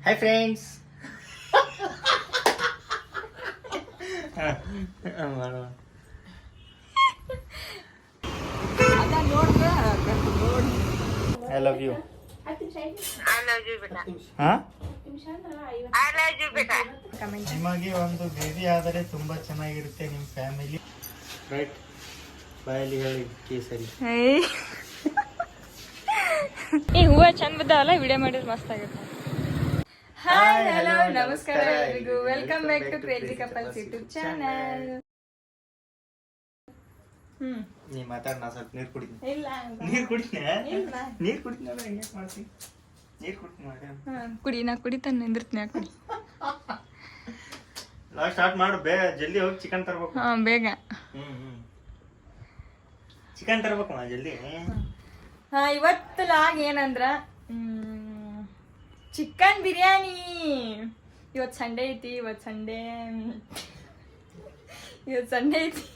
Hi friends. I love you. ನಿಮಗೆ ಒಂದು baby ಆದರೆ ತುಂಬಾ ಚೆನ್ನಾಗಿರುತ್ತೆ ನಿಮ್ಮ ಫ್ಯಾಮಿಲಿ. ರೈಟ್, ಬಾಯಲ್ಲಿ ಹೇಳಿ ಕೇಸರಿ. ಈ ಹೂವ ಚಂದ ಬಿದ್ದಾವಲ್ಲ, ವಿಡಿಯೋ ಮಾಡಿದ್ರೆ ಮಸ್ತ್ ಆಗುತ್ತೆ. ಹಾಯ್ ಹಲೋ ನಮಸ್ಕಾರ ಎಲ್ರಿಗೂ, welcome back to crazy couples YouTube channel. ನೀ ಮಾತಾಡ, ನಾ ಸ್ವಲ್ಪ ನೀರು ಕುಡಿತೀನಿ. ಇಲ್ಲ ನೀರು ಕುಡಿತೀನಿ, ನೀರು ಕುಡಿತೀನಿ. ಹೆಂಗೆ ಮಾಡ್ತೀನಿ? ನೀರು ಕುಡಿತೀನಿ. ಕುಡಿ, ನಾ ಕುಡಿತಾನೆ ನಿಂದಿರ್ತೀನಿ. ಕುಡಿ ಸ್ಟಾರ್ಟ್ ಮಾಡು, ಜಲ್ದಿ ಹೋಗಿ ಚಿಕನ್ ತರ್ಬೇಕು. ಬೇಗ. ಚಿಕನ್ ತರ್ಬೇಕು ಜಲ್ದಿ. ಇವತ್ತು ಲಾಗ್ ಏನಂದ್ರ ಚಿಕನ್ ಬಿರಿಯಾನಿ. ಇವತ್ತು ಸಂಡೇ ಐತಿ. ಇವತ್ತು ಸಂಡೇ ಐತಿ.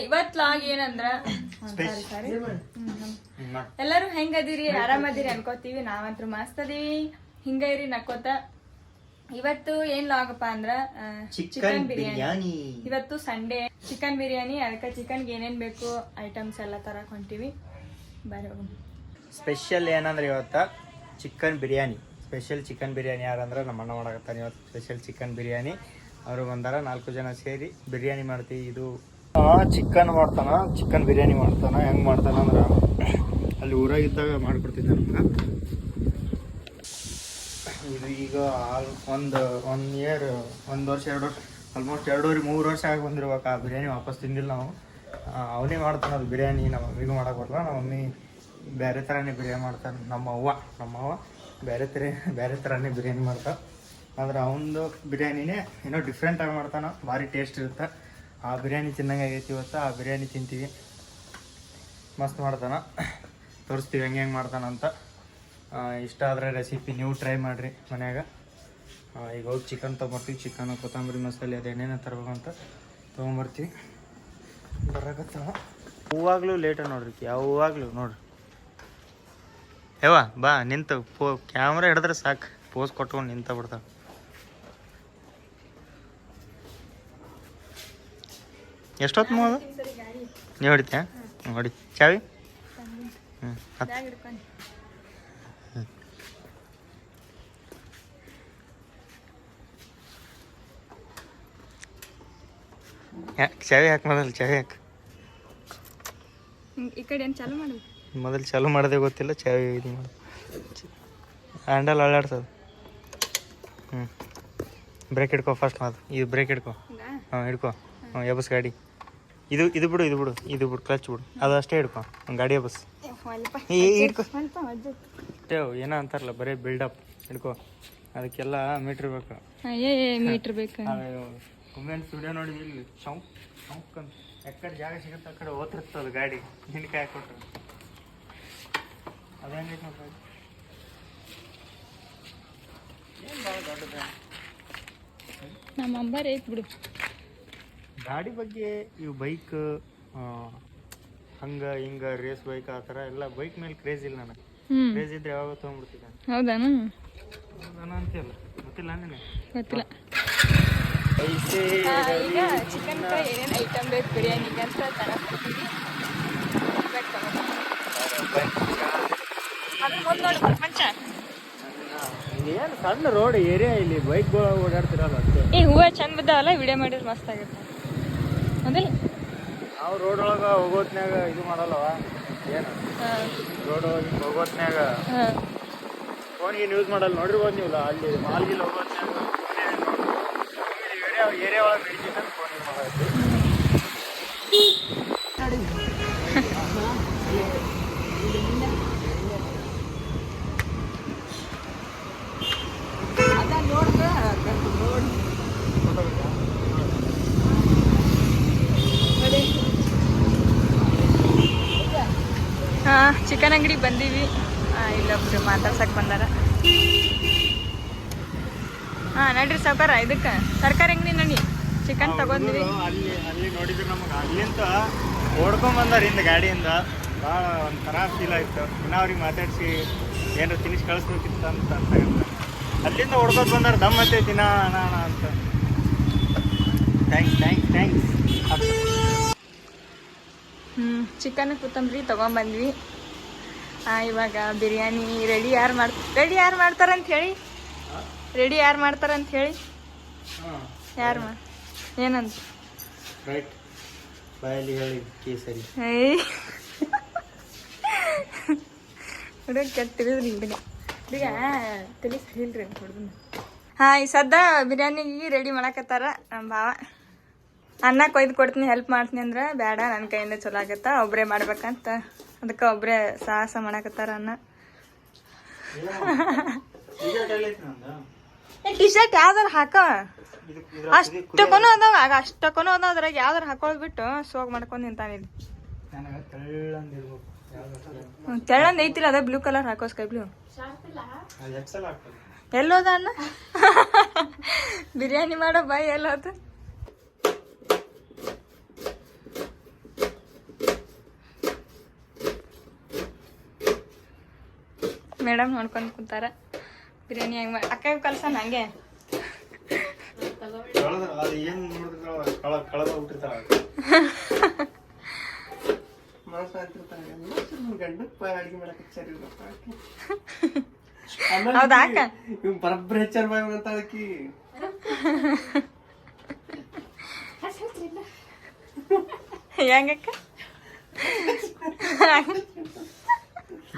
ಇವತ್ತು ಲಾಗ್ ಏನಂದ್ರ, ಎಲ್ಲರೂ ಹೆಂಗದಿರಿ, ಆರಾಮದಿರಿ ಅನ್ಕೋತೀವಿ. ನಾವಂತ್ರು ಮಸ್ತ್ ಅದೀವಿ. ಹಿಂಗ ಇರಿ ನಕ್ಕೋತ. ಇವತ್ತು ಏನ್ ಲಾಗಪ್ಪ ಅಂದ್ರ ಚಿಕನ್ ಬಿರಿಯಾನಿ. ಇವತ್ತು ಸಂಡೇ, ಚಿಕನ್ ಬಿರಿಯಾನಿ. ಅದಕ್ಕೆ ಚಿಕನ್ಗೆ ಏನೇನ್ ಬೇಕು ಐಟಮ್ಸ್ ಎಲ್ಲ ತರಕ್ ಹೊಂಟಿವಿ. ಬರೀ ಸ್ಪೆಷಲ್ ಏನಂದ್ರೆ ಇವತ್ತ chicken biryani. Special chicken biryani ಯಾರಂದ್ರೆ ನಮ್ಮ ಅಣ್ಣ ಮಾಡಕತ್ತಾನೆ ಇವತ್ತು ಸ್ಪೆಷಲ್ ಚಿಕನ್ ಬಿರಿಯಾನಿ. ಅವರು ಬಂದಾರ, 4 ಜನ ಸೇರಿ ಬಿರಿಯಾನಿ ಮಾಡ್ತೀವಿ. ಇದು ಚಿಕನ್ ಮಾಡ್ತಾನ, ಚಿಕನ್ ಬಿರಿಯಾನಿ ಮಾಡ್ತಾನ. ಹೆಂಗೆ ಮಾಡ್ತಾನ ಅಂದ್ರೆ, ಅಲ್ಲಿ ಊರಾಗಿದ್ದಾಗ ಮಾಡ್ಕೊಡ್ತಿದ್ದೆ ನಮ್ಗೆ. ಇದು ಈಗ ಒಂದು ವರ್ಷ 2 ವರ್ಷ, ಆಲ್ಮೋಸ್ಟ್ 2.5-3 ವರ್ಷ ಆಗಿ ಬಂದಿರ್ಬೇಕು. ಆ ಬಿರಿಯಾನಿ ವಾಪಸ್ ತಿಂದಿಲ್ಲ ನಾವು. ಅವನೇ ಮಾಡ್ತಾನೆ ಅದು ಬಿರಿಯಾನಿ. ನಮ್ಮ ಮಮ್ಮಿಗೂ ಮಾಡಕ್ಕೆ ಬರಲ್ಲ. ನಮ್ಮ ಮಮ್ಮಿ ಬೇರೆ ಥರನೇ ಬಿರಿಯಾನಿ ಮಾಡ್ತಾನೆ. ನಮ್ಮ ಅವ್ವ ಬೇರೆ ಥರನೇ ಬಿರಿಯಾನಿ ಮಾಡ್ತಾರೆ. ಆದ್ರೆ ಅವನದು ಬಿರಿಯಾನಿನೇ ಏನೋ ಡಿಫ್ರೆಂಟಾಗಿ ಮಾಡ್ತಾನೆ, ಭಾರಿ ಟೇಸ್ಟ್ ಇರುತ್ತೆ. ಆ ಬಿರಿಯಾನಿ ತಿನ್ನಂಗೆ ಆಗೈತಿ ಇವತ್ತು. ಆ ಬಿರಿಯಾನಿ ತಿಂತೀವಿ. ಮಸ್ತ್ ಮಾಡ್ತಾನೆ, ತೋರಿಸ್ತೀವಿ ಹೆಂಗೆ ಮಾಡ್ತಾನಂತ. ಇಷ್ಟ ಆದರೆ ರೆಸಿಪಿ ನೀವು ಟ್ರೈ ಮಾಡಿರಿ ಮನ್ಯಾಗ. ಈಗ ಹೋಗಿ ಚಿಕನ್ ತೊಗೊಂಬರ್ತೀವಿ. ಚಿಕನ್, ಕೊತ್ತಂಬರಿ ಮಸಾಲೆ, ಅದು ಏನೇನೋ ತರ್ಬೇಕಂತ ತೊಗೊಂಬರ್ತೀವಿ. ಬರಕತ್ತಾವ. ಹೂವಾಗಲೂ ಲೇಟ ನೋಡ್ರಿ, ಯಾವಾಗಲೂ ನೋಡ್ರಿ. ಬಾ ನಿಂತು ಕ್ಯಾಮ್ರಾ ಹಿಡಿದ್ರೆ ಸಾಕು, ಪೋಸ್ ಕೊಟ್ಕೊಂಡು ನಿಂತ ಬಿಡ್ತಾವ. ಎಷ್ಟೊತ್ತು ಮಾಡೋದು ನೀವು ಹೊಡಿತ್ಯಾ? ಹೊಡಿ. ಚಾವಿ ಚಾವಿ ಹಾಕಿ ಮೊದಲು, ಚಾವಿ ಹಾಕಿ. ಈ ಕಡೆ ಏನು ಚಾಲು ಮಾಡೋದು? ಮೊದಲು ಚಾಲು ಮಾಡೋದೇ ಗೊತ್ತಿಲ್ಲ, ಚಾವಿ ಇದು ಮಾಡೋದು. ಹ್ಯಾಂಡಲ್ ಅಳ್ಳಾಡ್ಸೋದು. ಬ್ರೇಕ್ ಹಿಡ್ಕೊ ಫಸ್ಟ್. ಮಾತು ಇದು ಬ್ರೇಕ್ ಹಿಡ್ಕೊ. ಹಿಡ್ಕೊ. ಎಬಸ್ ಗಾಡಿ. ಇದು ಬಿಡು ಕ್ಲಚ್ ಬಿಡು. ಅದು ಅಷ್ಟೇ ಹಿಡ್ಕೊ, ಗಾಡಿ ಎಬಸ್. ಹಿಡ್ಕೊ. ಏನೋ ಅಂತಾರಲ್ಲ, ಬರೀ ಬಿಲ್ಡಪ್. ಹಿಡ್ಕೊ. ಅದಕ್ಕೆಲ್ಲ ಮೀಟ್ರ್ ಬೇಕು. ಮೀಟ್ರ್ ಬೇಕು. ಕುಮೆಂಟ್ ಸ್ಟುಡಿಯೋ ನೋಡಿ, ಇಲ್ಲಿ ಚೌಕ್ ಅಂತ ಎಕ್ಕಡೆ ಜಾಗ ಸಿಗುತ್ತೆ ಆ ಕಡೆ ಓದ್ತಿರ್ತದೆ ಗಾಡಿ. ಹಿಂಡ್ಕಾಯಿ ಹಾಕೊಟ್ರು ಅದು ಹೆಂಗೈತೆ ನೋಡ್ರಿ. ಏನು ಭಾಳ ದೊಡ್ಡದ ನಮ್ಮ ಅಂಬಾರಿ ಐತೆ ಬಿಡು. ಗಾಡಿ ಬಗ್ಗೆ ಇವು ಬೈಕ್ ಹಂಗೆ ಹಿಂಗೆ ರೇಸ್ ಬೈಕ್ ಆ ಥರ ಎಲ್ಲ ಬೈಕ್ ಮೇಲೆ ಕ್ರೇಜ್ ಇಲ್ಲ ನನಗೆ. ಕ್ರೇಜ್ ಇದ್ರೆ ಯಾವಾಗ ತೊಗೊಂಡ್ಬಿಡ್ತಿದ್ದೆ. ಹೌದಾನ ಅಂತೀಯಲ್ಲ, ಗೊತ್ತಿಲ್ಲ ನನಗೆ. ಗೊತ್ತಿಲ್ಲ. ಈಗ ಚಿಕನ್ ಏನೇನು ಐಟಮ್ ಬೇಕು ಬಿರಿಯಾನಿಗೆ ಅಂತ ತಗೊಂಡ್ಬಿಡ್ತೀವಿ. ಅದ್ರ ಮುಂದೆ ನೋಡಿ ಪ್ರಪಂಚ. ಏನು ಸಣ್ಣ ರೋಡ್ ಏರಿಯಾ, ಇಲ್ಲಿ ಬೈಕ್ಗಳು ಓಡಾಡ್ತಿರಲ್ಲ ಅಷ್ಟೇ. ಈ ಹೂವ ಚಂದ ಬಿದ್ದಾವಲ್ಲ, ವಿಡಿಯೋ ಮಾಡಿದ್ರೆ ಮಸ್ತ್ ಆಗುತ್ತೆ. ಹೌದಿಲ್ಲ? ನಾವು ರೋಡ್ ಒಳಗೆ ಹೋಗೋತ್ನ್ಯಾಗ ಇದು ಮಾಡಲ್ಲವ. ಏನು ರೋಡ್ ಒಳಗೆ ಹೋಗೋತ್ನ್ಯಾಗ ಫೋನ್ ಏನು ಯೂಸ್ ಮಾಡಲ್ಲ. ನೋಡಿರ್ಬೋದು ನೀವು, ಅಲ್ಲಿ ಮಾಲ್ಗಿಲ್ಲಿ ಹೋಗೋತ್ನ್ಯಾಗ ಏರಿಯಾ ಒಳಗೆ ನಡೀತಿದ್ದಂಗೆ ಫೋನ್ ಯೂಸ್ ಮಾಡೋದು. ಚಿಕನ್ ಅಂಗಡಿಗೆ ಬಂದೀವಿ. ಇಲ್ಲೊಬ್ರು ಮಾತಾಡ್ಸಕ್ಕೆ ಬಂದಾರ. ನಡ್ರಿ ಸಾವ್ಕಾರ, ಇದಕ್ಕೆ ತರಕಾರಿ ಅಂಗಡಿ ನೋಡಿ ಚಿಕನ್ ತಗೊಂಡ್ವಿ. ಅಲ್ಲಿ ನೋಡಿದ್ರೆ ನಮಗೆ ಅಲ್ಲಿಂದ ಓಡ್ಕೊಂಬಂದಾರ ಹಿಂದೆ ಗಾಡಿಯಿಂದ. ಭಾಳ ಒಂಥರ ಫೀಲ್ ಆಯಿತು. ಇನ್ನೂ ಅವ್ರಿಗೆ ಮಾತಾಡಿಸಿ ಏನಾರು ತಿನ್ನಿಸಿ ಕಳಿಸ್ಬೇಕಿತ್ತು ಅಂತ. ಅಲ್ಲಿಂದ ಹೊಡ್ಕೊತ ಬಂದಾರ ದಮ್ ಹತ್ತೈತಿ ನಾ ಅಣ್ಣ ಅಂತ. ಥ್ಯಾಂಕ್ಸ್. ಚಿಕನ್ ಕೊತ್ತಂಬರಿ ತೊಗೊಂಬಂದ್ವಿ. ಇವಾಗ ಬಿರಿಯಾನಿ ರೆಡಿ ಯಾರು ಮಾಡ್ತಾರಂತ ಹೇಳಿ ಯಾರು ಏನಂತ ರೈಟ್ ಬಾಯಲ್ಲಿ ಹೇಳಿ ಕೇಸರಿ. ಹುಡುಗ ತಿಳಿದ್ರಿ ಹುಡುಗ ತಲೆ ಸರಿ ಇಲ್ರಿ ಅಂತ ಹುಡುಗನ. ಈ ಸದ್ದ ಬಿರಿಯಾನಿಗೆ ರೆಡಿ ಮಾಡಕತ್ತಾರ ನಮ್ಮ ಭಾವ. ಅನ್ನ ಕೊಯ್ದು ಕೊಡ್ತೀನಿ ಹೆಲ್ಪ್ ಮಾಡ್ತೀನಿ ಅಂದ್ರೆ ಬೇಡ, ನನ್ನ ಕೈಯಿಂದ ಚಲೋ ಆಗತ್ತ, ಒಬ್ಬರೇ ಮಾಡ್ಬೇಕಂತ ಅದಕ್ಕೆ ಒಬ್ಬರೇ ಸಾಹಸ ಮಾಡಕತ್ತಾರ ಅನ್ನ. ಟಿ ಶರ್ಟ್ ಯಾವ್ದಾರು ಹಾಕೋ, ಅಷ್ಟಕ್ಕೂ ಅದ್ರಾಗ ಯಾವ್ದಾರು ಹಾಕೊಳ್ಳೋದು ಬಿಟ್ಟು ಸೋಗ್ ಮಾಡ್ಕೊಂಡು ನಿಂತಾನಿಲ್ಲಿ. ತೆಳ್ಳಂದ್ ಐತಿಲ್ಲ ಅದ ಬ್ಲೂ ಕಲರ್ ಹಾಕೋ, ಸ್ಕೈ ಬ್ಲೂ. ಎಲ್ಲೋದ ಅನ್ನ ಬಿರಿಯಾನಿ ಮಾಡೋ ಬಾಯ್ ಎಲ್ಲೋದ? ಮೇಡಮ್ ನೋಡ್ಕೊಂಡು ಕುಂತಾರ ಬಿರಿಯಾನಿ ಹೆಂಗ್ ಅಕ್ಕ ಕಲ್ಸ ನಂಗೆ. ಹೌದಾ ಅಕ್ಕ? ಬರಬ್ರ ಹೆಚ್ಚಾರ ಅಂತ ಅದಕ್ಕೆ ಹೆಂಗಕ್ಕ?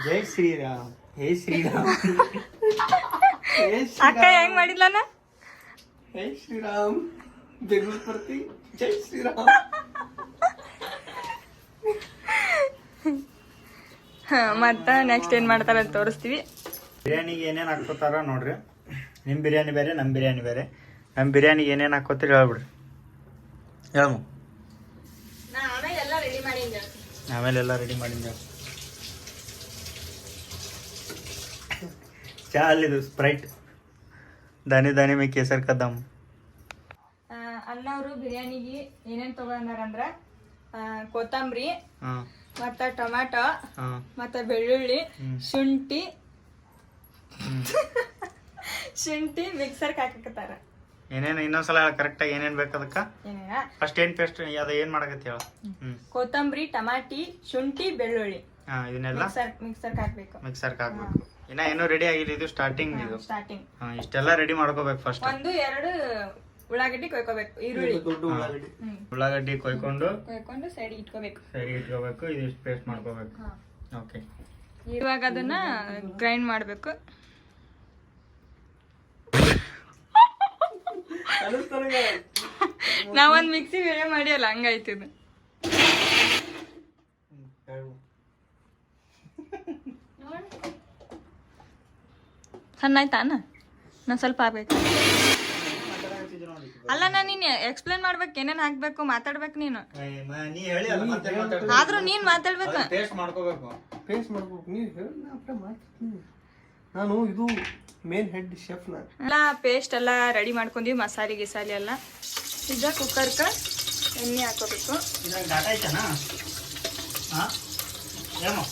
ಜೈ ಶ್ರೀರಾಮ್. ಹೇ ಶ್ರೀರಾಮ್. ಅಕ್ಕ ಹೆಂಗ್ ಮಾಡಿದ್ಲನ? ಹೇ ಶ್ರೀರಾಮ್ ಬೆಂಗಳೂರು ಬರ್ತಿ. ಜೈ ಶ್ರೀರಾಮ್. ಮತ್ತ ನೆಕ್ಸ್ಟ್ ಏನ್ ಮಾಡ್ತಾರ ಅಂತ ತೋರಿಸ್ತೀವಿ. ಬಿರಿಯಾನಿಗೆ ಏನೇನು ಹಾಕೋತಾರ ನೋಡ್ರಿ. ನಿಮ್ಮ ಬಿರಿಯಾನಿ ಬೇರೆ, ನಮ್ಮ ಬಿರಿಯಾನಿ ಬೇರೆ. ನಮ್ಮ ಬಿರಿಯಾನಿಗೆ ಏನೇನು ಹಾಕೋತೀರಿ ಹೇಳ್ಬಿಡ್ರಿ. ಹೇಳಮ್ಮ. ಆಮೇಲೆ ಎಲ್ಲ ರೆಡಿ ಮಾಡಿದ್ದೆ. ಚಾ ಅಲ್ಲಿದು ಸ್ಪ್ರೈಟ್. ದಾನಿ ಮೇ ಕೇಸರ್ ಕದಮ್. ಅಣ್ಣವರು ಬಿರಿಯಾನಿಗೆ ಏನೇನ್ ತಗೊಂಡಾರಂದ್ರ ಕೊತ್ತಂಬರಿ, ಮತ್ತ ಟೊಮ್ಯಾಟೊ, ಮತ್ತ ಬೆಳ್ಳುಳ್ಳಿ, ಶುಂಠಿ ಮಿಕ್ಸರ್ಗೆ ಹಾಕಕತ್ತಾರ. ಏನೇನು ಇನ್ನೊಂದ್ಸಲ ಕರೆಕ್ಟಾಗಿ ಏನೇನು ಬೇಕು ಅದಕ್ಕೆ? ಫಸ್ಟ್ ಏನು ಪೇಸ್ಟ್ ಅದು ಏನು ಮಾಡಕತ್ತಿ ಹೇಳ. ಕೊತ್ತಂಬರಿ, ಟಮಾಟಿ, ಶುಂಠಿ, ಬೆಳ್ಳುಳ್ಳಿ ಇದನ್ನೆಲ್ಲ ಮಿಕ್ಸರ್ಗೆ ಹಾಕ್ಬೇಕು. ಇನ್ನ ಏನೋ ರೆಡಿ ಆಗಿಲ್ಲ, ಇದು ಸ್ಟಾರ್ಟಿಂಗ್. ಇಷ್ಟೆಲ್ಲ ರೆಡಿ ಮಾಡ್ಕೋಬೇಕು. ಫಸ್ಟ್ 1-2 ಉಳ್ಳಾಗಡ್ಡಿ ಕೊಯ್ಕೋಬೇಕು, ಈರುಳ್ಳಿ, ಉಳ್ಳಾಗಡ್ಡಿ ಕೊಯ್ಕೊಂಡು ಸೈಡ್ ಇಟ್ಕೋಬೇಕು. ಇದಿಷ್ಟು ಪೇಸ್ಟ್ ಮಾಡ್ಕೋಬೇಕು. ಓಕೆ, ಇವಾಗ ಅದನ್ನ ಗ್ರೈಂಡ್ ಮಾಡ್ಬೇಕು. ನಾವೊಂದ್ ಮಿಕ್ಸಿ ವಿಡಿಯೋ ಮಾಡಿ ಅಲ್ಲ ಹಂಗಾಯ್ತಿದ್. ಸಣ್ಣ ಆಯ್ತಾ ಅನ್ನ? ನಾ ಸ್ವಲ್ಪ ಹಾಕ್ಬೇಕು. ಅಲ್ಲ ನಾ ನೀನ್ ಎಕ್ಸ್ಪ್ಲೇನ್ ಮಾಡ್ಬೇಕು, ಏನೇನ್ ಹಾಕ್ಬೇಕು, ಮಾತಾಡ್ಬೇಕು ನೀನು. ಆದ್ರೂ ನೀನ್ ಮಾತಾಡ್ಬೇಕು. ಪೇಸ್ಟ್ ಮಾಡ್ಕೋಬೇಕು. ನಾನು ಇದು ಮೇನ್ ಹೆಡ್ ಶೆಫ್. ಎಲ್ಲ ಪೇಸ್ಟ್ ಎಲ್ಲ ರೆಡಿ ಮಾಡ್ಕೊಂಡ್ವಿ, ಮಸಾಲೆ ಗಿಸಾಲೆ ಎಲ್ಲ. ಈಗ ಕುಕ್ಕರ್ಗೆ ಎಣ್ಣೆ ಹಾಕೋಬೇಕು.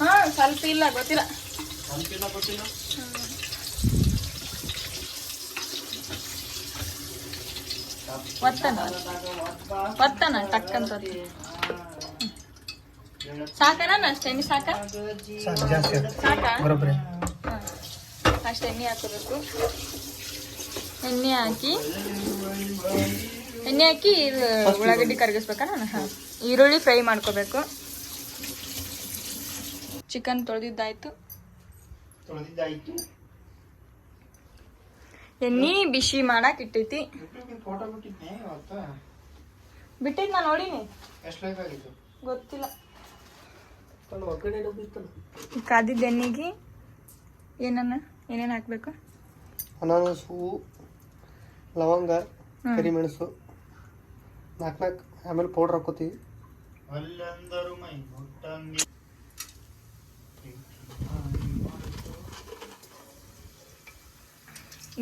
ಹಾ ಸ್ವಲ್ಪ ಇಲ್ಲ ಗೊತ್ತಿಲ್ಲ. ಒತ್ತನ ಟಕ್ಕಂತ ಸಾಕನ ಅಷ್ಟೇ ಎಣ್ಣೆ ಸಾಕ ಅಷ್ಟು ಎಣ್ಣೆ ಹಾಕೋಬೇಕು. ಎಣ್ಣೆ ಹಾಕಿ ಇದು ಉಳ್ಳಾಗಡ್ಡಿ ಕರಗಿಸ್ಬೇಕಾ? ಈರುಳ್ಳಿ ಫ್ರೈ ಮಾಡ್ಕೋಬೇಕು. ಚಿಕನ್ ತೊಳೆದಿದ್ದಾಯ್ತು. ಎಣ್ಣೆ ಬಿಸಿ ಮಾಡಕ್ ಇಟ್ಟೈತಿ. ಬಿಟ್ಟೈತಿ ನಾ ನೋಡಿನಿ, ಗೊತ್ತಿಲ್ಲ. ಕಾದಿದ್ದ ಎಣ್ಣೆಗೆ ಏನೇನು ಹಾಕ್ಬೇಕು? ಅನಾನಸು, ಲವಂಗ, ಕರಿಮೆಣಸು, 4 ಆಮೇಲೆ ಪೌಡ್ರ್ ಹಾಕೋತೀವಿ.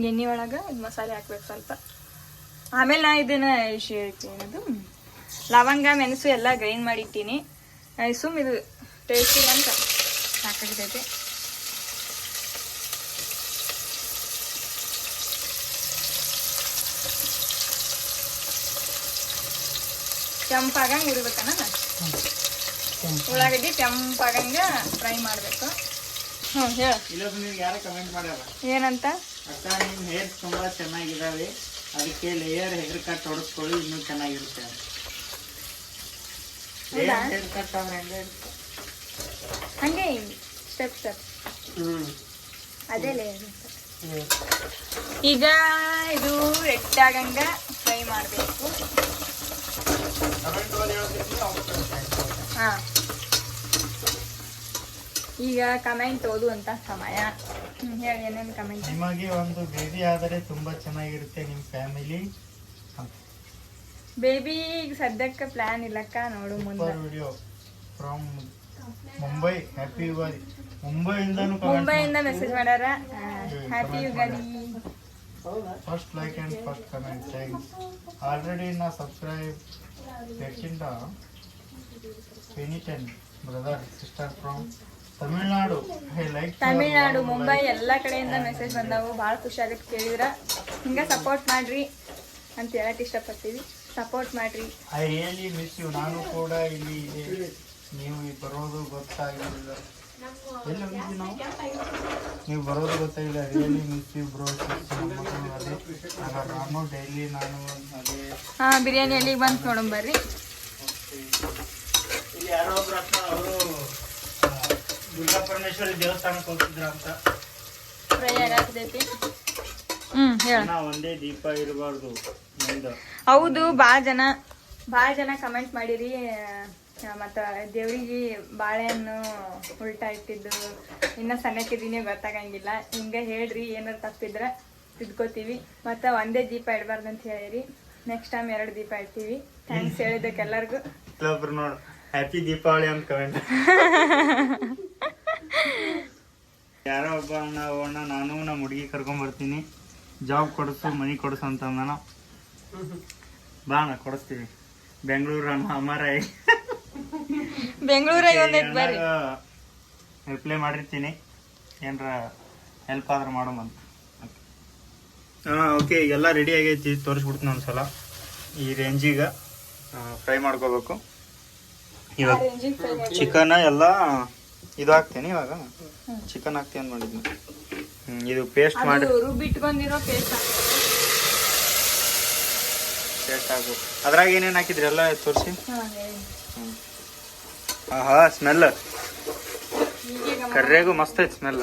ಎಣ್ಣೆ ಒಳಗೆ ಮಸಾಲೆ ಹಾಕ್ಬೇಕು ಸ್ವಲ್ಪ. ಆಮೇಲೆ ನಾ ಇದನ್ನ ಏನದು ಲವಂಗ ಮೆಣಸು ಎಲ್ಲ ಗ್ರೈಂಡ್ ಮಾಡಿಟ್ಟಿನಿ. ಸುಮ್ ಇದು ಟೇಸ್ಟ್ ಇಲ್ಲ ಅಂತ ಹಾಕಾಗಿರ್ತೈತೆ. ಕೆಂಪಾಗಂಗೆ ಉರಿಬೇಕನ್ನ ಉಳ್ಳಾಗಡ್ಡಿ ಕೆಂಪಾಗಂಗೆ ಫ್ರೈ ಮಾಡಬೇಕು. ಹ್ಞೂ ಹೇಳ. ಇಲ್ಲೊಬ್ಬ ನೀವು ಯಾರೋ ಕಮೆಂಟ್ ಮಾಡ್ಯಾರ ಏನಂತ? ಅಕ್ಕ ನಿಮ್ಮ ಹೇರ್ ತುಂಬ ಚೆನ್ನಾಗಿದ್ದಾವೆ, ಅದಕ್ಕೆ ಲೇಯರ್ ಹೇರ್ ಕಟ್ ಹೊಡೆಸ್ಕೊಳ್ಳಿ ಇನ್ನೂ ಚೆನ್ನಾಗಿರುತ್ತೆ. ಹೇರ್ ಕಟ್ ಅಂದ್ರೆ ಹೆಂಗೆ ಇರುತ್ತೆ? ಹಂಗೆ ಸ್ಟೆಪ್ ಅದೇ ಲೇಯರ್. ಈಗ ಇದು ರೆಡ್ ಆಗಂಗ ಫ್ರೈ ಮಾಡಬೇಕು. ಹಾ, ಈಗ ಕಮೆಂಟ್ ಓದುವಂತ ಸಮಯ. ಹೇಳಿ ಏನೇನು ಕಮೆಂಟ್. ನಿಮಗೆ ಒಂದು ಬೇಬಿ ಆದರೆ ತುಂಬಾ ಚೆನ್ನಾಗಿರುತ್ತೆ ನಿಮ್ಮ ಫ್ಯಾಮಿಲಿ. ಬೇಬಿ ಈಗ ಸದ್ಯಕ್ಕೆ ಪ್ಲಾನ್ ಇಲ್ಲಕ್ಕ, ನೋಡು ಮುಂದೆ. Video from Mumbai, happy Ugadi. ಮುಂಬೈಯಿಂದ ಮೆಸೇಜ್ ಮಾಡ್ಯಾರ, happy Ugadi. First like and first comment, thanks. Already ನಾ ಸಬ್ಸ್ಕ್ರೈಬ್ ಬೇಕಿಂದ ಪೆನಿಟೆನ್ brother sister from Tamil Nadu. Tamil Nadu, Mumbai ಎಲ್ಲ ಕಡೆಯಿಂದ ಮೆಸೇಜ್ ಬಂದಾವು. ಭಾಳ ಖುಷಿ ಆಗತ್ತೆ ಕೇಳಿದ್ರ. ಹಿಂಗ ಸಪೋರ್ಟ್ ಮಾಡ್ರಿ ಅಂತ ಹೇಳಕ್ ಇಷ್ಟಪಡ್ತೀವಿ. ಸಪೋರ್ಟ್ ಮಾಡ್ರಿ. I really miss you. ನಾನು ಕೂಡ ಇಲ್ಲಿ ಇದೆ, ನೀವು ಬರೋದು ಗೊತ್ತಾಗಿಲ್ಲ. ಎಲ್ಲಿ ಹೋಗಿದ್ವಿ ನಾವು? ನೀವು ಬರೋದು ಗೊತ್ತಾಗಿಲ್ಲ. Really miss you bro. ಅದೇ ನಾನು ಡೈಲಿ ನಾನು ಅದೇ ಬಿರಿಯಾನಿ ಎಲ್ಲಿಗೆ ಬಂತು ನೋಡೋಣ ಬರ್ರಿ. ಇಲ್ಲಿ ಯಾರೋ ಒಬ್ರು ಅಕ್ಕ ಅವರು ದುರ್ಗಾ ಪರಮೇಶ್ವರಿ ದೇವಸ್ಥಾನಕ್ಕೆ ಹೋಗ್ತಿದ್ರ ಅಂತ. ಫ್ರೈ ಆಗತೈತಿ. ಹೇಳ. ಒಂದೇ ದೀಪ ಇರಬಾರ್ದು. ಹೌದು, ಭಾಳ ಜನ ಕಮೆಂಟ್ ಮಾಡಿರಿ. ಮತ್ತು ದೇವ್ರಿಗೆ ಬಾಳೆಹಣ್ಣು ಉಲ್ಟಾ ಇಟ್ಟಿದ್ದು ಇನ್ನೂ ಸಣ್ಣಕ್ಕಿದ್ದೀನಿ ಗೊತ್ತಾಗಂಗಿಲ್ಲ. ಹಿಂಗೆ ಹೇಳ್ರಿ, ಏನಾರು ತಪ್ಪಿದ್ರೆ ತಿದ್ಕೋತೀವಿ. ಮತ್ತು ಒಂದೇ ದೀಪ ಇಡಬಾರ್ದು ಅಂತ ಹೇಳಿರಿ. ನೆಕ್ಸ್ಟ್ ಟೈಮ್ 2 ದೀಪ ಇಡ್ತೀವಿ. ಥ್ಯಾಂಕ್ಸ್ ಹೇಳಿದ್ದಕ್ಕೆ ಎಲ್ಲರಿಗೂ. ನೋಡು, ಹ್ಯಾಪಿ ದೀಪಾವಳಿ ಅಂತ ಕಮೆಂಟ್. ಯಾರೋ ಒಬ್ಬ ಅಣ್ಣ ನಾನು ನಮ್ಮ ಹುಡುಗಿ ಕರ್ಕೊಂಡ್ಬರ್ತೀನಿ, ಜಾಬ್ ಕೊಡಿಸು, ಮನಿ ಕೊಡಿಸು ಅಂತ ನಾನು. ಬಾ ಅಣ್ಣ, ಕೊಡಿಸ್ತೀವಿ. ಬೆಂಗಳೂರು ಅಣ್ಣ ಅಮರ ಬೆಂಗಳೂರಾಗ ಒಂದೈತೆ ಬರ್ರಿ. ರಿಪ್ಲೈ ಮಾಡಿರ್ತೀನಿ, ಏನರ ಹೆಲ್ಪ್ ಆದ್ರೆ ಮಾಡೋಮಂತ. ಓಕೆ, ಈಗೆಲ್ಲ ರೆಡಿ ಆಗೈತಿ. ತೋರಿಸ್ಬಿಡ್ತೀನಿ ಒಂದ್ಸಲ. ಈ ರೇಂಜಿಗೆ ಫ್ರೈ ಮಾಡ್ಕೋಬೇಕು. ಇವಾಗ ಚಿಕನ್ ಎಲ್ಲ ಇದು ಹಾಕ್ತೀನಿ. ಇವಾಗ ಚಿಕನ್ ಹಾಕ್ತೀನಿ ಅಂತ ಮಾಡಿದ್ನಿ. ಇದು ಪೇಸ್ಟ್ ಮಾಡಿ ರುಬ್ಬಿಟ್ಕೊಂಡಿರೋ ಪೇಸ್ಟ್ ಹಾಕ್ಬೇಕು. ಅದ್ರಾಗ ಏನೇನು ಹಾಕಿದ್ರಿ ಎಲ್ಲ ತೋರಿಸಿ. ಹಾ, ಸ್ಮೆಲ್ ಕರ್ರೆಗೂ ಮಸ್ತ್ ಐತಿ ಸ್ಮೆಲ್.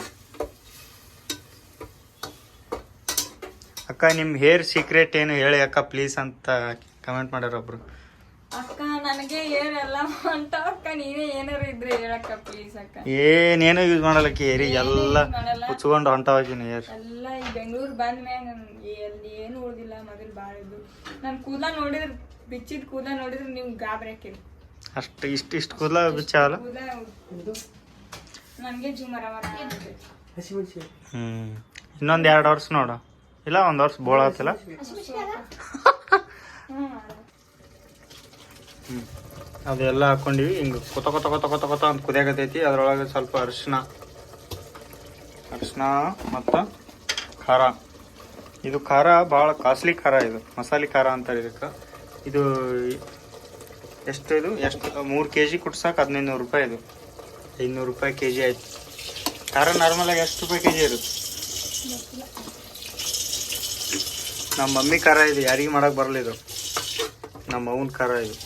ಅಕ್ಕ ನಿಮ್ಮ ಹೇರ್ ಸೀಕ್ರೆಟ್ ಏನು ಹೇಳಿ ಅಕ್ಕ ಪ್ಲೀಸ್ ಅಂತ ಕಮೆಂಟ್ ಮಾಡ್ಯಾರ ಒಬ್ರು. ಅಕ್ಕ ನನಗೆ ಹೇರ್ ಎಲ್ಲ ಹೊಂಟಾವ ಅಕ್ಕ, ನೀನೇ ಏನಾರು ಇದ್ರೆ ಹೇಳಕ್ಕ ಪ್ಲೀಸ್ ಅಕ್ಕ. ಏನೇನು ಯೂಸ್ ಮಾಡಲಕ್ಕಿ ಹೇರಿ ಎಲ್ಲ ಕುಚ್ಕೊಂಡು ಹೊಂಟಾವಾಗಿನ ಹೇರ್ ಎಲ್ಲ. ಈ ಬೆಂಗಳೂರು ಬಂದ ಮ್ಯಾಗ ಏನು ಉಳ್ದಿಲ್ಲ. ಮೊದಲು ಭಾಳ ಇದ್ದು ನನ್ನ ಕೂದಲ ನೋಡಿದ್ರೆ, ಬಿಚ್ಚಿದ ಕೂದಲ ನೋಡಿದ್ರೆ ನೀವು ಗಾಬರಿ ಹಾಕಿರಿ. ಅಷ್ಟು ಇಷ್ಟು ಕೂದಲ ಬಿಚ್ಚಾವಲ್ಲ. ನನಗೆ ಜುಮರ ಇನ್ನೊಂದು 2 ವರ್ಷ ನೋಡು, ಇಲ್ಲ 1 ವರ್ಷ ಬೋಳ ಆತಿಲ್ಲ. ಅದೆಲ್ಲ ಹಾಕೊಂಡಿವಿ. ಹಿಂಗೆ ಕೊತ ಕೊತ ಕೊತ ಕೊತ ಕೊತ ಅಂತ ಕುದಿಯಾಕತೈತಿ. ಅದ್ರೊಳಗೆ ಸ್ವಲ್ಪ ಅರಿಶಿನ ಮತ್ತು ಖಾರ. ಇದು ಖಾರ ಭಾಳ ಕಾಸ್ಟ್ಲಿ ಖಾರ. ಇದು ಮಸಾಲೆ ಖಾರ ಅಂತಾರೆ ಇದಕ್ಕೆ. ಇದು ಎಷ್ಟು 3 kg ಕುಟ್ಸಕ್ಕೆ 1500 ರೂಪಾಯಿ. ಇದು 500 ರೂಪಾಯಿ kg ಆಯ್ತು. ಖಾರ ನಾರ್ಮಲಾಗಿ ಎಷ್ಟು ರೂಪಾಯಿ kg ಇರುತ್ತೆ? ನಮ್ಮ ಮಮ್ಮಿ ಖಾರ ಇದು, ಯಾರಿಗೆ ಮಾಡಕ್ಕೆ ಬರಲ್ಲ. ಇದು ನಮ್ಮ ಅವ್ನ ಖಾರ. ಇದು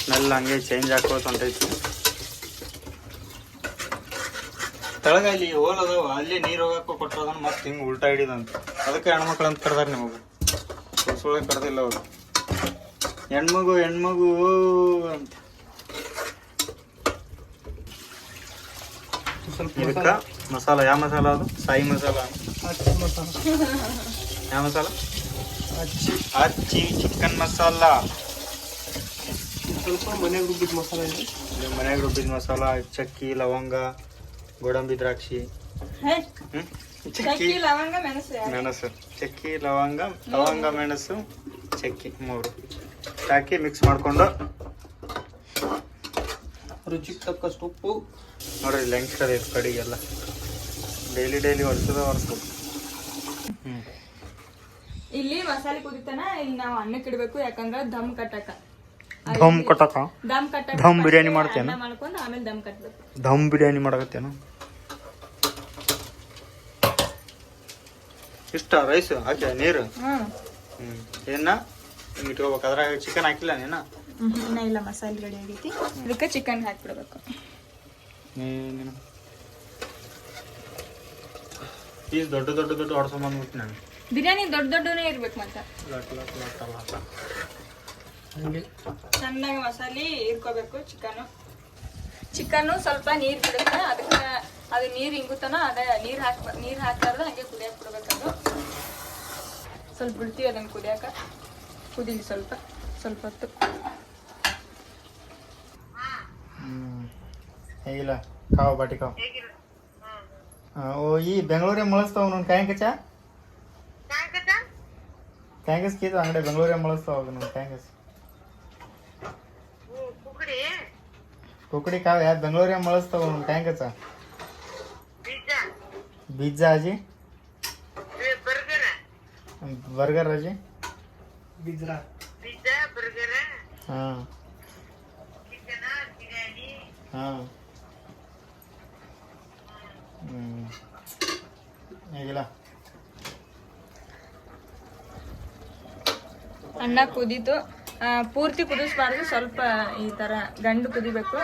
ಸ್ಮೆಲ್ ಹಂಗೆ ಚೇಂಜ್ ಹಾಕೋತ ಹೊಂಟೈತಿ. ತೆಳಗ ಅಲ್ಲಿ ಹೋಲ್ ಅದಾವ, ಅಲ್ಲಿ ನೀರು ಹೋಗಕ್ಕೆ ಕೊಟ್ಟರೋದನ್ನ ಮತ್ತೆ ಹಿಂಗೆ ಉಲ್ಟಾ ಹಿಡಿದಂತ. ಅದಕ್ಕೆ ಹೆಣ್ಮಕ್ಳು ಅಂತ ಕರೆದಾರೆ. ನಿಮಗೆ ಹೊಸೊಳಗೆ ಕರೆದಿಲ್ಲ ಅವರು. ಹೆಣ್ಮಗು ಅಂತ. ಇದಕ್ಕೆ ಮಸಾಲ, ಯಾವ ಮಸಾಲ ಅದು? ಸಾಯಿ ಮಸಾಲ. ಯಾವ ಮಸಾಲ? ಅಚ್ಚಿ ಚಿಕನ್ ಮಸಾಲ. ಸ್ವಲ್ಪ ಮನೆಗೆ ರುಬ್ಬಿದ ಮಸಾಲ ಇದೆ. ಮನೆಗೆ ರುಬ್ಬಿದ ಮಸಾಲ, ಚಕ್ಕಿ, ಲವಂಗ, ಗೋಡಂಬಿ ದ್ರಾಕ್ಷಿ, ಚಕ್ಕಿ, ಮೆಣಸು. ಚಕ್ಕಿ, ಲವಂಗ, ಮೆಣಸು, ಚಕ್ಕಿ 3 ಹಾಕಿ ಮಿಕ್ಸ್ ಮಾಡಿಕೊಂಡು ರುಚಿಗೆ ತಕ್ಕಷ್ಟು ಉಪ್ಪು. ನೋಡ್ರಿ ಲೆಂಗ್ಸ್ ಕಡೆ ಕಡೆಗೆಲ್ಲ ಡೈಲಿ ಒರೆಸ್ಬೇಕು. ಇಲ್ಲಿ ಮಸಾಲೆ ಕುದಿತಾನ ಇಲ್ಲಿ ನಾವು ಅನ್ನಕ್ಕೆ ಇಡ್ಬೇಕು ಯಾಕಂದ್ರ ದಮ್ ಕಟ್ಟಕ ದಮ್ ಕಟ್ಟಕ ದಮ್ ಕಟ್ಟಕ ದಮ್ ಬಿರಿಯಾನಿ ಮಾಡ್ತೇನ ಅನ್ನ ಮಾಡ್ಕೊಂಡು ಆಮೇಲೆ ದಮ್ ಕಟ್ಬೇಕು. ದಮ್ ಬಿರಿಯಾನಿ ಮಾಡಕತ್ತೇನ ಇಷ್ಟ ರೈಸ್ ಹಾಕಿ ನೀರು ಏನ ಹಿಂಗೆ ಇಟ್ಕೋಬೇಕು. ಅದ್ರಾಗ ಚಿಕನ್ ಹಾಕಿಲ್ಲ ನೀನ ಇನ್ನ ಇಲ್ಲ ಮಸಾಲೆ ರೆಡಿ ಆಗೈತಿ ಅದಕ್ಕೆ ಚಿಕನ್ ಹಾಕ್ಬಿಡ್ಬೇಕು. ನೀನು ಪೀಸ್ ದೊಡ್ಡ ದೊಡ್ಡ ದೊಡ್ಡ ಹೊಡ್ಸೊಂಡ್ ಬಂದ್ಬಿಟ್ಟು ನಾನು ಬಿರಿಯಾನಿ ದೊಡ್ಡ ದೊಡ್ಡನೇ ಇರ್ಬೇಕು ಮತ್ತೆ ಚೆನ್ನಾಗಿ ಮಸಾಲೆ ಇರ್ಕೋಬೇಕು. ಚಿಕನ್ನು ಸ್ವಲ್ಪ ನೀರು ಬಿಡುತ್ತೆ ಅದಕ್ಕೆ ಅದು ನೀರು ಇಂಗುತ್ತಾನ ಅದೇ ನೀರು ಹಾಕ್ಬಾರ್ದು ಹಂಗೆ ಕುದಿಯಕ್ಕೆ ಬಿಡ್ಬೇಕದು. ಸ್ವಲ್ಪ ಬಿಡ್ತೀವಿ ಅದನ್ನು ಕುದೀಲಿ ಸ್ವಲ್ಪ ಹೊತ್ತು. ಹೇಗಿಲ್ಲ ಕಾವು ಬಾಟಿ ಕಾವು ಓ ಈ ಬೆಂಗಳೂರೇ ಮಳಸ್ತಾವ ನನ್ನ ಕಾಯಂಕಚ ಕಾಯಂಕಸ್ ಕೀತು ಅಂಗಡಿ ಬೆಂಗಳೂರೇ ಮಳಸ್ತಾವ ನನ್ನ ಕಾಯಂಕಸ್ कुकड़ी का यार बेंगलोर में मस्त हो काय कसा पिझ्झा जी बर्गर जी पिझ्झा बर्गर हां चिकन बिरयानी हां ಹೇಗಿಲ್ಲ ಅನ್ನ ಕುದೀತು. ಪೂರ್ತಿ ಕುದಿಸ್ಬಾರ್ದು, ಸ್ವಲ್ಪ ಈ ಥರ ಗಂಡು ಕುದಿಬೇಕು.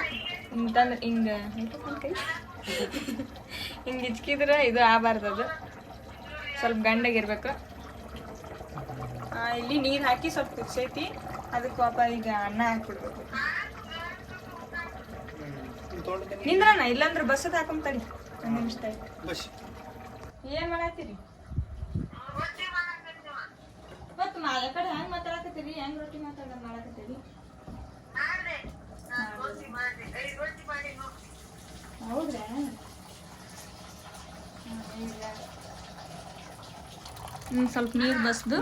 ಅಂತಂದ್ರೆ ಹಿಂಗೆ ಇಚ್ಕಿದ್ರೆ ಇದು ಆಗಬಾರ್ದು, ಅದು ಸ್ವಲ್ಪ ಗಂಡಾಗಿರ್ಬೇಕು. ಇಲ್ಲಿ ನೀರು ಹಾಕಿ ಸ್ವಲ್ಪ ಕುದಿಸೈತಿ, ಅದಕ್ಕೆ ಪಾಪ ಈಗ ಅನ್ನ ಹಾಕ್ಬಿಡ್ಬೇಕು. ನಿಂದ್ರಣ್ಣ, ಇಲ್ಲಾಂದ್ರೆ ಬಸ್ಸದ ಹಾಕೊಂತಡಿ. ಒಂದು ನಿಮಿಷ ಏನು ಮಾಡತ್ತೀರಿ? ಮತ್ತು ಆ ಕಡೆ ಹೆಂಗೆ ಮಾತಾಡಕತ್ತೀರಿ? ಹೆಂಗೆ ರೊಟ್ಟಿ ಮಾಡಕತ್ತೀರಿ? ಹೌದ್ರಾ? ಸ್ವಲ್ಪ ನೀರು ಬಸ್ದು,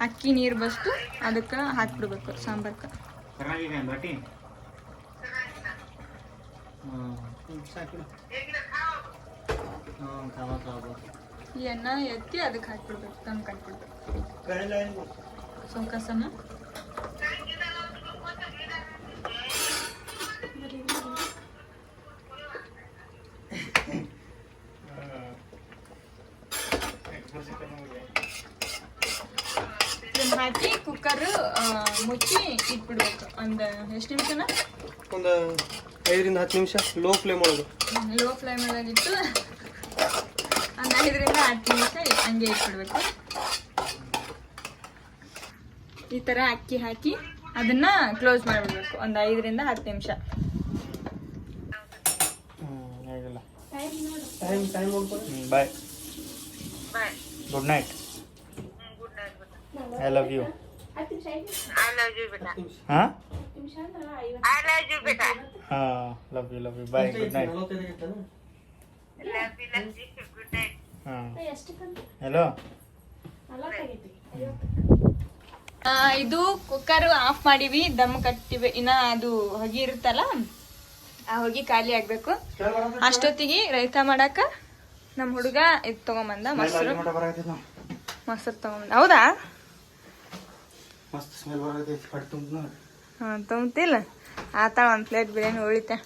ಅಕ್ಕಿ ನೀರು ಬಸ್ದು ಅದಕ್ಕೆ ಹಾಕ್ಬಿಡ್ಬೇಕು ಸಾಂಬಾರ್ಕ. ಈ ಅನ್ನ ಎತ್ತಿ ಅದಕ್ಕೆ ಹಾಕ್ಬಿಡ್ಬೇಕು, ತಂದು ಕಟ್ಬಿಡ್ಬೇಕು. ಸೌಕಸನ ಹಾಕಿ ಕುಕ್ಕರ್ ಮುಚ್ಚಿ ಇಟ್ಬಿಡ್ಬೇಕು. ಒಂದು ಎಷ್ಟು ನಿಮಿಷನ? ಒಂದು 5 ರಿಂದ 10 ನಿಮಿಷ ಲೋ ಫ್ಲೇಮ್ ಒಳಗೆ. ಲೋ ಫ್ಲೇಮ್ ಒಳಗಿಟ್ಟು ಒಂದು 5 ರಿಂದ 10 ನಿಮಿಷ ಹಂಗೆ ಇಟ್ಬಿಡ್ಬೇಕು. ಈ ಥರ ಅಕ್ಕಿ ಹಾಕಿ ಅದನ್ನ ಕ್ಲೋಸ್ ಮಾಡಿಬಿಡ್ಬೇಕು ಒಂದು 5 ರಿಂದ 10 ನಿಮಿಷ. Bye, good night. I love you. I love you, beta. Huh? I love you, beta. Love you. Bye. Good night. Love you. Good night. Hello. ಇದು ಕುಕ್ಕರ್ ಆಫ್ ಮಾಡಿವಿ, ದಮ್ ಕಟ್ಟಿವಿ. ಇನ್ನ ಅದು ಹೊಗೆ ಇರುತ್ತಲ್ಲ, ಆ ಹೊಗೆ ಖಾಲಿ ಆಗ್ಬೇಕು. ಅಷ್ಟೊತ್ತಿಗೆ ರೈತ ಮಾಡಾಕ ನಮ್ಮ ಹುಡುಗ ಇದು ತಗೊಂಬಂದ, ಮೊಸರು ತಗೊಂಬಂದ. ಹೌದಾ? ಮಸ್ತ್ ಸ್ಮೆಲ್ ಬರತೈತಿ. ಹೊಟ್ಟೆ ತುಂಬ ನೋಡಿ. ಹಾಂ, ತೊಗೊಂತಿಲ್ಲ. ಆತಾಳ ಒಂದು ಪ್ಲೇಟ್ ಬಿರಿಯಾನಿ ಉಳಿತೆ.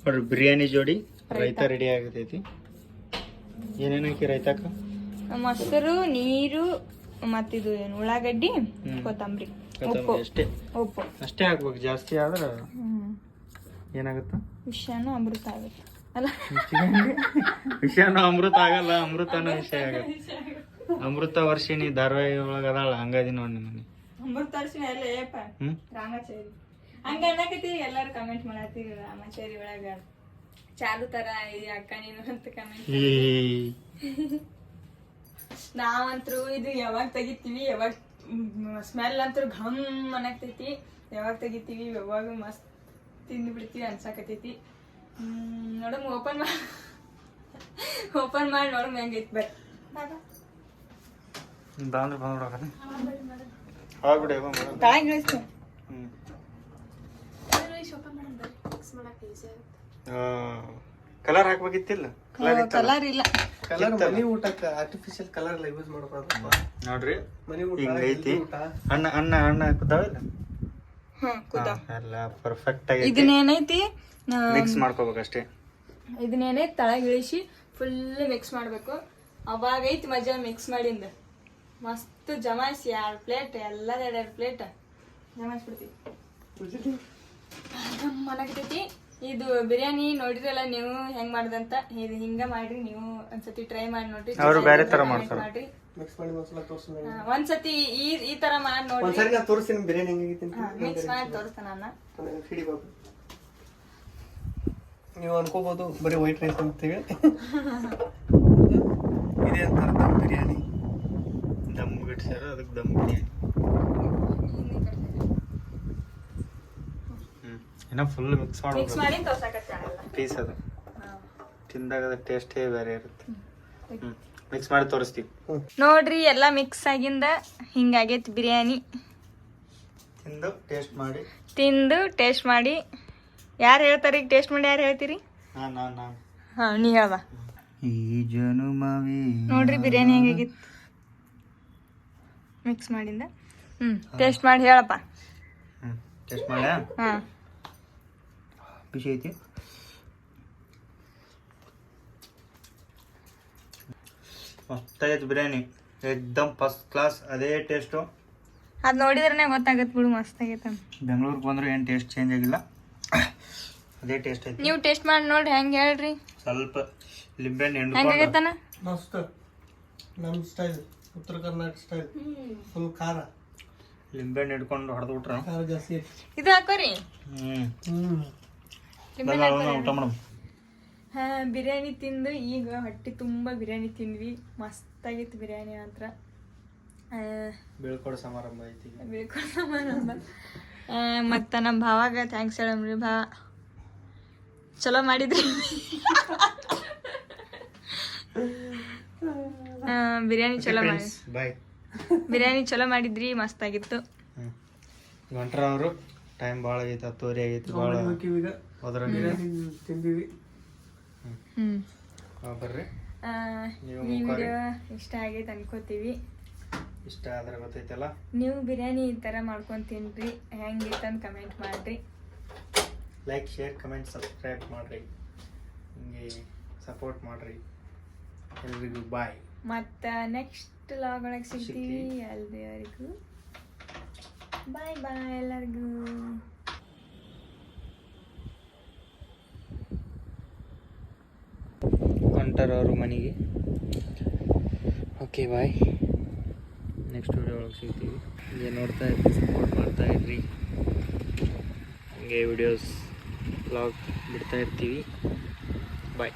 ನೋಡ್ರಿ, ಬಿರಿಯಾನಿ ಜೋಡಿ ರೈತ ರೆಡಿ ಆಗತೈತಿ. ಏನೇನು ಹಾಕಿ ರೈತಾಕ? ಮೊಸರು, ನೀರು, ಮತ್ತಿದು ಏನು ಉಳ್ಳಾಗಡ್ಡಿ, ಕೊತ್ತಂಬರಿ, ಉಪ್ಪು. ಉಪ್ಪು ಅಷ್ಟೇ ಹಾಕ್ಬೇಕು. ಜಾಸ್ತಿ ಆದ್ರೆ ಏನಾಗುತ್ತ? ವಿಷಯನೂ ಅಮೃತ ಆಗುತ್ತೆ ಅಲ್ಲ? ವಿಷಯನೂ ಅಮೃತ ಆಗಲ್ಲ, ಅಮೃತನೂ ವಿಷಯ ಆಗತ್ತೆ. ಅಮೃತ ವರ್ಷಿಣಿ ಧಾರಾವಾಹಿ ಒಳಗ ಅದಾಳ, ಹಂಗದಿ ನೋಡಿ ನಿಮ್ಮನೆ. ಅಮೃತ ವರ್ಷಿಣಿ ಎಲ್ಲ ಏಪ ರಾಮಾಚಾರಿ ಹಂಗ ಅನ್ನಕತ್ತೀವಿ. ಎಲ್ಲರೂ ಕಮೆಂಟ್ ಮಾಡತ್ತೀವಿ ರಾಮಾಚಾರಿ ಒಳಗ ಚಾಲು ತರ ಅಕ್ಕ ನೀನು ಅಂತ ಕಮೆಂಟ್. ನಾವಂತ್ರು ಇದು ಯಾವಾಗ ತೆಗಿತೀವಿ, ಯಾವಾಗ ಸ್ಮೆಲ್ ಅಂತೂ ಘಮ್ ಅನ್ನಕ್ತೈತಿ. ಯಾವಾಗ ತೆಗಿತೀವಿ, ಯಾವಾಗ ಮಸ್ತ್ ತಿಂದು ಬಿಡ್ತೀವಿ ಅನ್ಸಾಕತೈತಿ. ನೋಡಮ್, ಓಪನ್ ಮಾಡಿ ನೋಡಮ್ ಹೆಂಗೈತಿ. ಬರ್ರಿ ತಾಯಿಗೆ ಇಳಿಸ್ತೀನಿ. ಕಲರ್ ಹಾಕ್ಬೇಕಿತ್ತಿಲ್ಲ ಕಲರ್ ಕಲರ್ ಇಲ್ಲ. ಕಲರ್ ಮನಿ ಊಟಕ್ಕೆ ಆರ್ಟಿಫಿಷಿಯಲ್ ಕಲರ್ ಎಲ್ಲ ಯೂಸ್ ಮಾಡಬಾರ್ದು. ನೋಡ್ರಿ ಮನಿ ಊಟ ಹಿಂಗೈತಿ. ಊಟ ಅಣ್ಣ ಕುದ್ದಾವಿಲ್ಲ ಕುದ್ದಾವ್. ಎಲ್ಲ ಪರ್ಫೆಕ್ಟ್ ಆಗಿ ಇದನ್ನೇನೈತಿ ಮಿಕ್ಸ್ ಮಾಡ್ಕೋಬೇಕಷ್ಟೇ. ಇದನ್ನೇನೈತಿ ತಳಗ್ ಇಳಿಸಿ ಫುಲ್ ಮಿಕ್ಸ್ ಮಾಡ್ಬೇಕು. ಅವಾಗ ಐತಿ ಮಜಾ ಮಿಕ್ಸ್ ಮಾಡಿಂದ. ಮಸ್ತ್ ಜಮಾಯಿಸಿ 2 ಪ್ಲೇಟ್ ಎಲ್ಲದ 2 ಪ್ಲೇಟ್ ಜಮಾಯಿಸ್ಬಿಡ್ತೀವಿ. ಮನಾಗತೈತಿ. ಇದು ಬಿರಿಯಾನಿ ನೋಡಿರಲ್ಲ ನೀವು ಹೆಂಗ್ ಮಾಡ್ದಂತ. ಇದು ಹಿಂಗ ಮಾಡ್ರಿ, ನೀವು ಒಂದ್ಸತಿ ಟ್ರೈ ಮಾಡಿ ನೋಡ್ರಿ. ಅವ್ರು ಬೇರೆ ತರ ಮಾಡ್ತಾರೆ. ಮಿಕ್ಸ್ ಮಾಡಿ ಒಂದ್ಸಲ ತೋರಿಸ್ತೀನಿ. ಒಂದ್ಸತಿ ಈ ತರ ಮಾಡಿ ನೋಡ್ರಿ. ಒಂದ್ಸರಿ ನಾ ತೋರಿಸ್ತೀನಿ ಬಿರಿಯಾನಿ ಹೆಂಗೈತಿ ಅಂತ. ಮಿಕ್ಸ್ ಮಾಡಿ ತೋರಿಸ್ತಾನ ಅಣ್ಣ. ಹಿಡಿಬೇಕು. ನೀವು ಅನ್ಕೋಬಹುದು ಬರೀ ವೈಟ್ ರೈಸ್ ಅಂತೇಳಿ. ಇದೇ ಅಂತಾರೆ ದಮ್ ಬಿರಿಯಾನಿ. ದಮ್ ಬಿಡ್ಸ್ಯಾರ ಅದಕ್ಕೆ ದಮ್ ಬಿರಿಯಾನಿ. ಇನ್ನ ಫುಲ್ ಮಿಕ್ಸ್ ಮಿಕ್ಸ್ ಮಾಡಿ ತೋರ್ಸಕತ್ತಾಳ ಪೀಸ್ ಅದು ತಿಂದಾಗ ಅದ ಟೇಸ್ಟೇ ಬೇರೆ ಇರುತ್ತೆ. ಮಿಕ್ಸ್ ಮಾಡಿ ತೋರಿಸ್ತೀವಿ. ನೋಡ್ರಿ ಎಲ್ಲ ಮಿಕ್ಸ್ ಆಗಿಂದ ಹಿಂಗಾಗೈತಿ ಬಿರಿಯಾನಿ. ತಿಂದು ಟೇಸ್ಟ್ ಮಾಡಿ ಯಾರು ಹೇಳ್ತಾರೆ ಈಗ ಟೇಸ್ಟ್ ಮಾಡಿ? ಯಾರು ಹೇಳ್ತೀರಿ? ನಾನು ಹಾ, ನೀ ಹೇಳ್ಬ. ಈ ಜನುಮವೇ ನೋಡ್ರಿ ಬಿರಿಯಾನಿ ಹೆಂಗಾಗಿತ್ತು ಮಿಕ್ಸ್ ಮಾಡಿಂದ. ಟೇಸ್ಟ್ ಮಾಡಿ ಹೇಳಪ್ಪ. ಟೇಸ್ಟ್ ಮಾಡ್ಯಾ? ಹಾ, ಖುಷಿ ಐತಿ. ಮಸ್ತಾಗೈತಿ ಬಿರಿಯಾನಿ, ಎಕ್ದಮ್ ಫಸ್ಟ್ ಕ್ಲಾಸ್. ಅದೇ ಟೇಸ್ಟು. ಅದ್ ನೋಡಿದ್ರೆ ಗೊತ್ತಾಗತ್ ಬಿಡು, ಮಸ್ತ್ ಆಗೈತೆ. ಬೆಂಗಳೂರಿಗೆ ಬಂದ್ರೆ ಏನು ಟೇಸ್ಟ್ ಚೇಂಜ್ ಆಗಿಲ್ಲ, ಅದೇ ಟೇಸ್ಟ್ ಐತಿ. ನೀವು ಟೇಸ್ಟ್ ಮಾಡಿ ನೋಡ್ರಿ ಹೆಂಗ್ ಹೇಳ್ರಿ. ಸ್ವಲ್ಪ ಲಿಂಬೆಹಣ್ಣು ಹೆಂಗಾಗೈತನ? ಮಸ್ತ್. ನಮ್ಮ ಸ್ಟೈಲ್, ಉತ್ತರ ಕರ್ನಾಟಕ ಸ್ಟೈಲ್. ಫುಲ್ ಖಾರ, ಲಿಂಬೆಹಣ್ಣು ಹಿಡ್ಕೊಂಡು ಹೊಡೆದು ಬಿಟ್ರ ಖಾರ ಜಾಸ್ತಿ. ಇದು ಹಾಕೋರಿ. ಊಟ ಮಾಡಮ್. ಹಾ, ಬಿರಿಯಾನಿ ತಿಂದು ಈಗ ಹೊಟ್ಟೆ ತುಂಬಾ ಬಿರಿಯಾನಿ ತಿಂದ್ವಿ. ಮಸ್ತ್ ಆಗಿತ್ತು ಬಿರಿಯಾನಿ ಮಾತ್ರ. ಬೀಳ್ಕೊಡೋ ಸಮಾರಂಭ ಐತಿ. ಮತ್ತ ನಮ್ಮ ಭಾವಾಗ ಥ್ಯಾಂಕ್ಸ್ ಹೇಳಮ್ರಿ. ಭಾವ ಚಲೋ ಮಾಡಿದ್ರಿ. ಬಿರಿಯಾನಿ ಚಲೋ ಮಾಡಿ ಬಾಯ್. ಬಿರಿಯಾನಿ ಚಲೋ ಮಾಡಿದ್ರಿ, ಮಸ್ತ್ ಆಗಿತ್ತು. ಗಂಟ್ರ ಅವರು ಟೈಮ್ ಭಾಳ ಆಗೈತೆ, 10:30 ಆಗೈತಿ. ಭಾಳ ಈಗ ಬಿರಿಯಾನಿ ತಿಂದಿವಿ. ಬರ್ರಿ. ಈ ವಿಡಿಯೋ ಇಷ್ಟ ಆಗೈತೆ ಅನ್ಕೋತೀವಿ. ಇಷ್ಟ ಆದ್ರೆ ಗೊತ್ತೈತಲ್ಲ. ನೀವು ಬಿರಿಯಾನಿ ಈ ಥರ ಮಾಡ್ಕೊಂಡು ತಿನ್ರಿ, ಹೆಂಗಿತ್ತಂತ ಕಮೆಂಟ್ ಮಾಡ್ರಿ. ಲೈಕ್, ಶೇರ್, ಕಮೆಂಟ್, ಸಬ್ಸ್ಕ್ರೈಬ್ ಮಾಡ್ರಿ. ಹಿಂಗೆ ಸಪೋರ್ಟ್ ಮಾಡ್ರಿ. ಎಲ್ರಿಗೂ ಬಾಯ್. ಮತ್ತು ನೆಕ್ಸ್ಟ್ ಲಾಗ್ ಒಳಗೆ ಸಿಗ್ತೀವಿ. ಅಲ್ಲಿವರೆಗೂ ಬಾಯ್ ಬಾಯ್ ಎಲ್ಲರಿಗೂ. ಹೊಂಟಾರವ್ರು ಮನೆಗೆ. Okay bye. ನೆಕ್ಸ್ಟ್ ವಿಡಿಯೋ ಒಳಗೆ ಸಿಗ್ತೀವಿ. ಹೀಗೆ ನೋಡ್ತಾ ಇರ್ರಿ, ಸಪೋರ್ಟ್ ಮಾಡ್ತಾ ಇರ್ರಿ. ಹೀಗೆ ವಿಡಿಯೋಸ್ ವ್ಲಾಗ್ ಬಿಡ್ತಾ ಇರ್ತೀವಿ. ಬಾಯ್.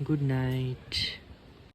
Good night.